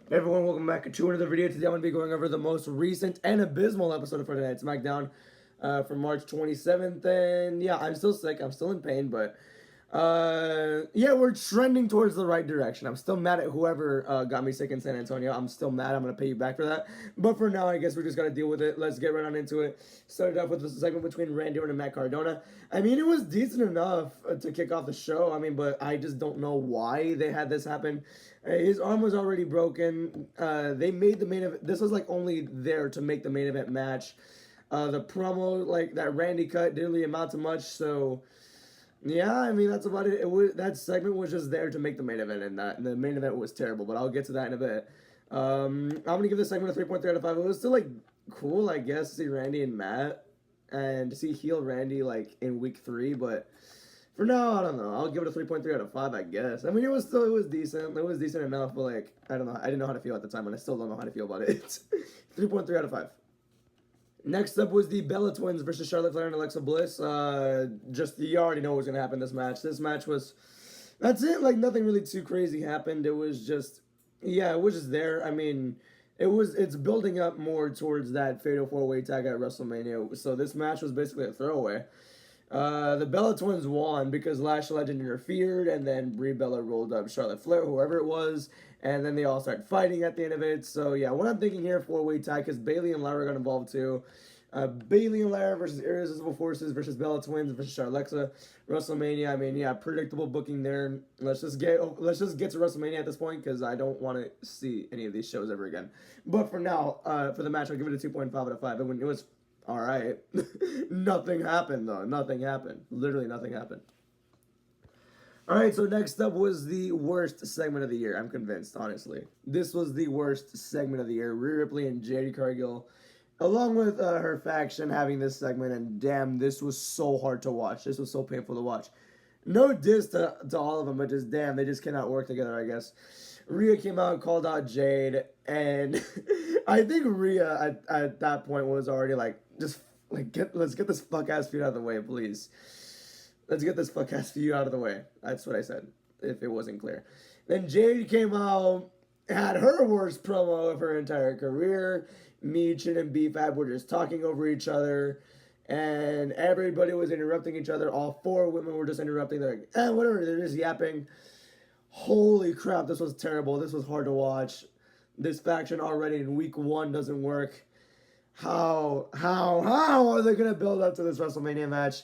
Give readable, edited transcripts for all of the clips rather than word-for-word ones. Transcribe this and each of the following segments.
Everyone, welcome back to another video. Today I'm going to be going over the most recent and abysmal episode of Friday Night Smackdown from March 27th. And yeah, I'm still sick. I'm still in pain, but yeah, we're trending towards the right direction. I'm still mad at whoever got me sick in San Antonio. I'm still mad. I'm going to pay you back for that. But for now, I guess we just got to deal with it. Let's get right on into it. Started off with the segment between Randy Orton and Matt Cardona. I mean, it was decent enough to kick off the show. I mean, but I just don't know why they had this happen. His arm was already broken. They made the main event. This was like only there to make the main event match. The promo like that Randy cut didn't really amount to much. So yeah, I mean that's about it. It was that segment was just there to make the main event, and the main event was terrible. But I'll get to that in a bit. I'm gonna give this segment a 3.3 out of 5. It was still like cool, I guess, to see Randy and Matt and to see heel Randy like in week 3, but. For now, I don't know. I'll give it a 3.3 out of 5, I guess. I mean, it was decent. It was decent enough, but like, I don't know. I didn't know how to feel at the time, and I still don't know how to feel about it. 3.3 out of 5. Next up was the Bella Twins versus Charlotte Flair and Alexa Bliss. Just you already know what was gonna happen this match. This match was, that's it. Like nothing really too crazy happened. It was just, yeah, it was just there. I mean, it's building up more towards that Fatal 4-Way tag at WrestleMania. So this match was basically a throwaway. The Bella Twins won because Lash Legend interfered, and then Brie Bella rolled up Charlotte Flair, whoever it was, and then they all started fighting at the end of it. So yeah, what I'm thinking here, 4-way tie, because Bayley and Lyra got involved too. Bayley and Lyra versus Irresistible Forces versus Bella Twins versus Charlexa. WrestleMania. I mean, yeah, predictable booking there. Let's just get to WrestleMania at this point because I don't want to see any of these shows ever again. But for now, for the match, I'll give it a 2.5 out of 5. It was all right. Nothing happened, though. Nothing happened. Literally nothing happened. All right, so next up was the worst segment of the year. I'm convinced, honestly. This was the worst segment of the year. Rhea Ripley and Jade Cargill, along with her faction, having this segment. And damn, this was so hard to watch. This was so painful to watch. No diss to all of them, but just damn, they just cannot work together, I guess. Rhea came out and called out Jade, and I think Rhea at that point was already like, just like let's get this fuck ass feud out of the way, please. Let's get this fuck ass feud out of the way. That's what I said, if it wasn't clear. Then Jade came out, had her worst promo of her entire career. Meechin and B-Fab were just talking over each other. And everybody was interrupting each other. All 4 women were just interrupting. They're like, whatever. They're just yapping. Holy crap, this was terrible. This was hard to watch. This faction already in week 1 doesn't work. How are they going to build up to this WrestleMania match?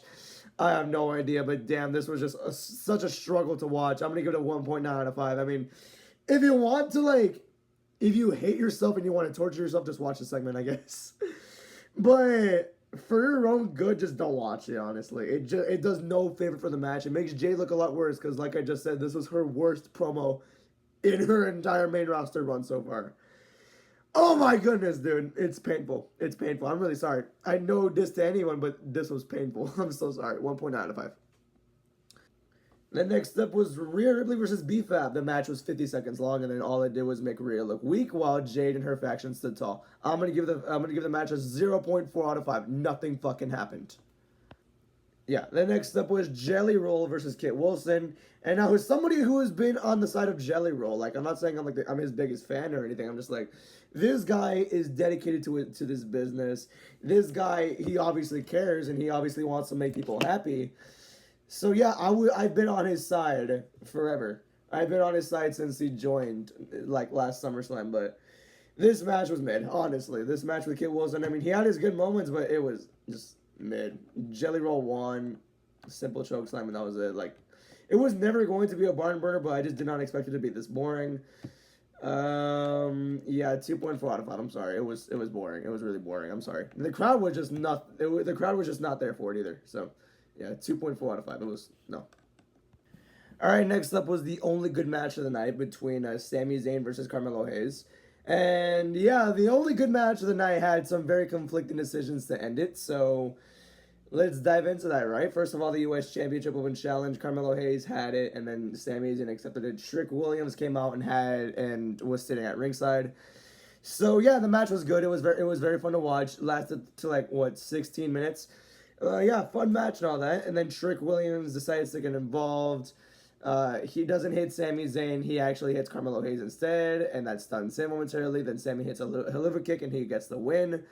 I have no idea, but damn, this was just such a struggle to watch. I'm going to give it a 1.9 out of 5. I mean, if you want to, like, if you hate yourself and you want to torture yourself, just watch the segment, I guess. But for your own good, just don't watch it, honestly. It does no favor for the match. It makes Jade look a lot worse because, like I just said, this was her worst promo in her entire main roster run so far. Oh my goodness, dude. It's painful. It's painful. I'm really sorry. I know this to anyone, but this was painful. I'm so sorry. 1.9 out of 5. Then next up was Rhea Ripley versus B-Fab. The match was 50 seconds long, and then all it did was make Rhea look weak while Jade and her faction stood tall. I'm gonna give the match a 0.4 out of 5. Nothing fucking happened. Yeah, the next up was Jelly Roll versus Kit Wilson. And now, as somebody who has been on the side of Jelly Roll, like, I'm not saying I'm his biggest fan or anything. I'm just like, this guy is dedicated to this business. This guy, he obviously cares, and he obviously wants to make people happy. So yeah, I've been on his side forever. I've been on his side since he joined, like, last SummerSlam, but this match was mid, honestly. This match with Kit Wilson, I mean, he had his good moments, but it was just mid. Jelly Roll won, simple choke slam, and that was it. Like, it was never going to be a barn burner, but I just did not expect it to be this boring. Yeah, 2.4 out of 5. I'm sorry. It was boring. It was really boring. I'm sorry. The crowd was just not. The crowd was just not there for it either. So, yeah, 2.4 out of 5. It was no. All right, next up was the only good match of the night between Sami Zayn versus Carmelo Hayes. And yeah, the only good match of the night had some very conflicting decisions to end it. So let's dive into that, right? First of all, the U.S. Championship Open Challenge, Carmelo Hayes had it, and then Sami Zayn accepted it. Trick Williams came out and was sitting at ringside. So yeah, the match was good. It was very fun to watch. Lasted to like what 16 minutes. Yeah, fun match and all that. And then Trick Williams decides to get involved. He doesn't hit Sami Zayn. He actually hits Carmelo Hayes instead, and that stuns him momentarily. Then Sami hits a hell of a kick, and he gets the win.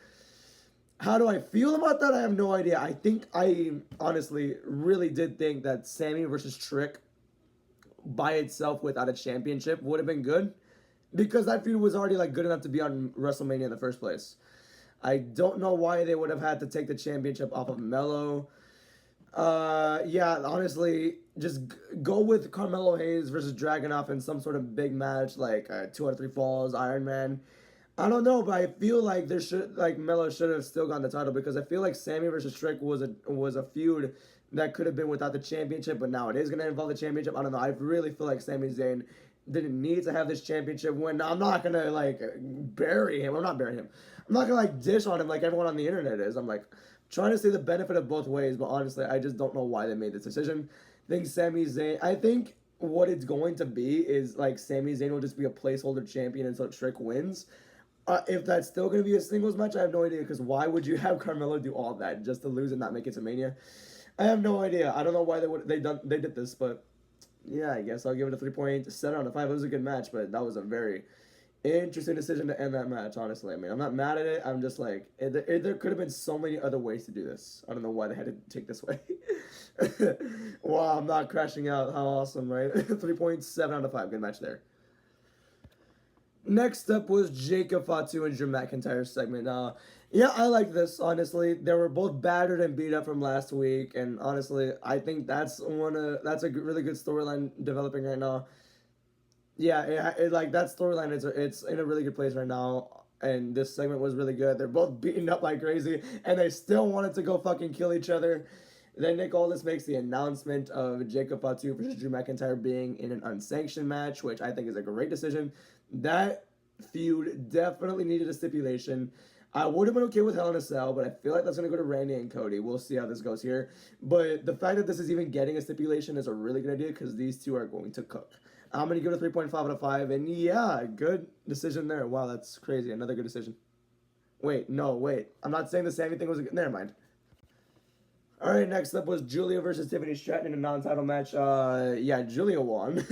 How do I feel about that? I have no idea. I think I honestly really did think that Sami versus Trick by itself without a championship would have been good, because that feud was already like good enough to be on WrestleMania in the first place. I don't know why they would have had to take the championship off of Melo. Yeah, honestly, just go with Carmelo Hayes versus Dragunov in some sort of big match, like 2 out of 3 falls, Iron Man. I don't know, but I feel like Melo should have still gotten the title, because I feel like Sami versus Trick was a feud that could have been without the championship, but now it is gonna involve the championship. I don't know. I really feel like Sami Zayn didn't need to have this championship win. Now, I'm not gonna like bury him. I'm not burying him. I'm not gonna like dish on him like everyone on the internet is. I'm like trying to see the benefit of both ways, but honestly, I just don't know why they made this decision. I think what it's going to be is like Sami Zayn will just be a placeholder champion until Trick wins. If that's still going to be a singles match, I have no idea, because why would you have Carmelo do all that just to lose and not make it to Mania? I have no idea. I don't know why they did this, but yeah, I guess I'll give it a 3.7 out of 5. It was a good match, but that was a very interesting decision to end that match, honestly. I mean, I'm not mad at it. I'm just like, there could have been so many other ways to do this. I don't know why they had to take this way. Wow, I'm not crashing out. How awesome, right? 3.7 out of 5. Good match there. Next up was Jacob Fatu and Drew McIntyre segment. Yeah, I like this, honestly. They were both battered and beat up from last week, and honestly, I think that's a really good storyline developing right now. Yeah, like that storyline it's in a really good place right now, and this segment was really good. They're both beaten up like crazy, and they still wanted to go fucking kill each other. Then Nick Aldis makes the announcement of Jacob Fatu versus Drew McIntyre being in an unsanctioned match, which I think is a great decision. That feud definitely needed a stipulation. I would have been okay with Hell in a Cell, but I feel like that's going to go to Randy and Cody. We'll see how this goes here. But the fact that this is even getting a stipulation is a really good idea, because these two are going to cook. I'm going to give it a 3.5 out of 5, and yeah, good decision there. Wow, that's crazy. Another good decision. Wait. I'm not saying the Sami thing was a good... Never mind. All right, next up was Julia versus Tiffany Stratton in a non-title match. Yeah, Julia won.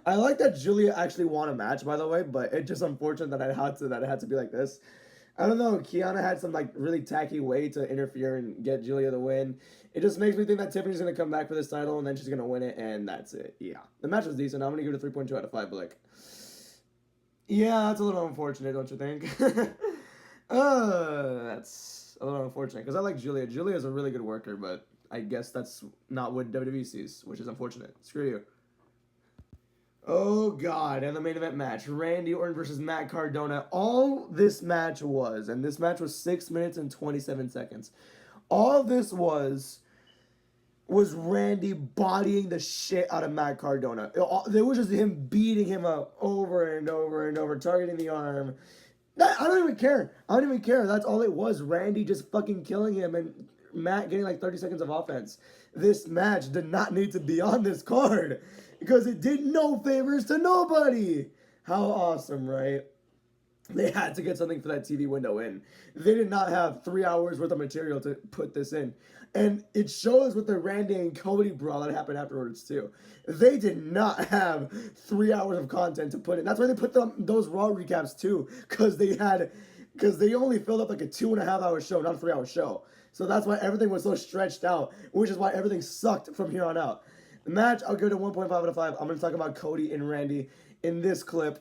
I like that Julia actually won a match, by the way, but it's just unfortunate that it had to be like this. I don't know. Kiana had some like really tacky way to interfere and get Julia the win. It just makes me think that Tiffany's gonna come back for this title and then she's gonna win it, and that's it. Yeah, the match was decent. I'm gonna give it a 3.2 out of 5. But like, yeah, that's a little unfortunate, don't you think? That's a little unfortunate, because I like Julia. Julia is a really good worker, but I guess that's not what WWE sees, which is unfortunate. Screw you. Oh, God. And the main event match, Randy Orton versus Matt Cardona. All this match was, and this match was 6 minutes and 27 seconds. All this was Randy bodying the shit out of Matt Cardona. It was just him beating him up over and over and over, targeting the arm. I don't even care. That's all it was. Randy just fucking killing him and Matt getting like 30 seconds of offense. This match did not need to be on this card, because it did no favors to nobody. How awesome, right? They had to get something for that TV window in. They did not have 3 hours worth of material to put this in. And it shows with the Randy and Cody brawl that happened afterwards too. They did not have 3 hours of content to put in. That's why they put those Raw recaps too, because they only filled up like a 2.5 hour show, not a 3 hour show. So that's why everything was so stretched out, which is why everything sucked from here on out. The match, I'll give it a 1.5 out of 5. I'm going to talk about Cody and Randy in this clip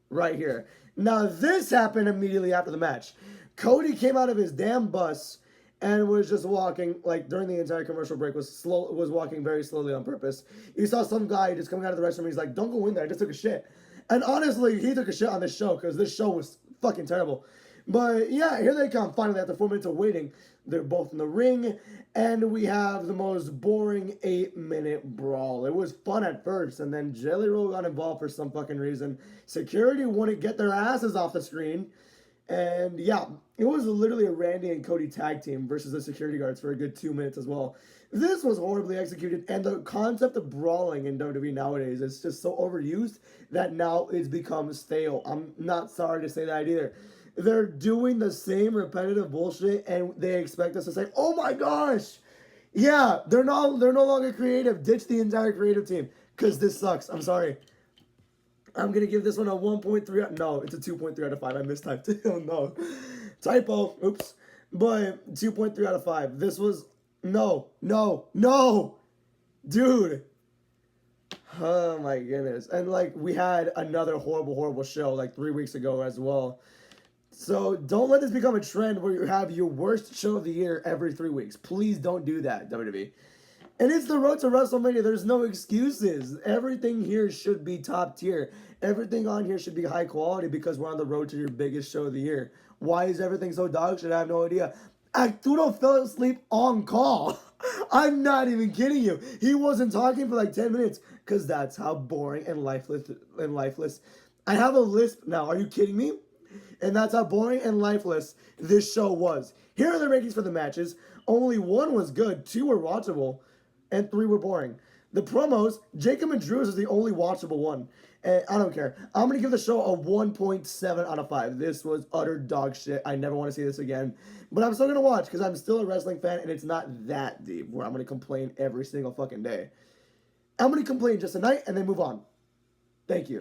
right here. Now, this happened immediately after the match. Cody came out of his damn bus and was just walking, like, during the entire commercial break, was walking very slowly on purpose. You saw some guy just coming out of the restroom, he's like, don't go in there, I just took a shit. And honestly, he took a shit on this show, because this show was fucking terrible. But yeah, here they come, finally, after 4 minutes of waiting. They're both in the ring, and we have the most boring 8-minute brawl. It was fun at first, and then Jelly Roll got involved for some fucking reason. Security wouldn't get their asses off the screen. And yeah, it was literally a Randy and Cody tag team versus the security guards for a good 2 minutes as well. This was horribly executed, and the concept of brawling in WWE nowadays is just so overused that now it's become stale. I'm not sorry to say that either. They're doing the same repetitive bullshit, and they expect us to say, oh my gosh, Yeah, they're no longer creative. Ditch the entire creative team because this sucks. I'm sorry. I'm gonna give this one a 1.3. No, it's a 2.3 out of 5. I mistyped. Oh no, typo. Oops. But 2.3 out of 5. This was no, dude. Oh my goodness. And like we had another horrible show like 3 weeks ago as well. So don't let this become a trend where you have your worst show of the year every 3 weeks. Please don't do that, WWE. And it's the road to WrestleMania. There's no excuses. Everything here should be top tier. Everything on here should be high quality because we're on the road to your biggest show of the year. Why is everything so dog shit? I have no idea. Arturo fell asleep on call. I'm not even kidding you. He wasn't talking for like 10 minutes because that's how boring and lifeless. I have a lisp now. Are you kidding me? And that's how boring and lifeless this show was. Here are the rankings for the matches. Only 1 was good, 2 were watchable, and 3 were boring. The promos, Jacob and Drew's is the only watchable one. And I don't care. I'm going to give the show a 1.7 out of 5. This was utter dog shit. I never want to see this again. But I'm still going to watch because I'm still a wrestling fan and it's not that deep where I'm going to complain every single fucking day. I'm going to complain just tonight and then move on. Thank you.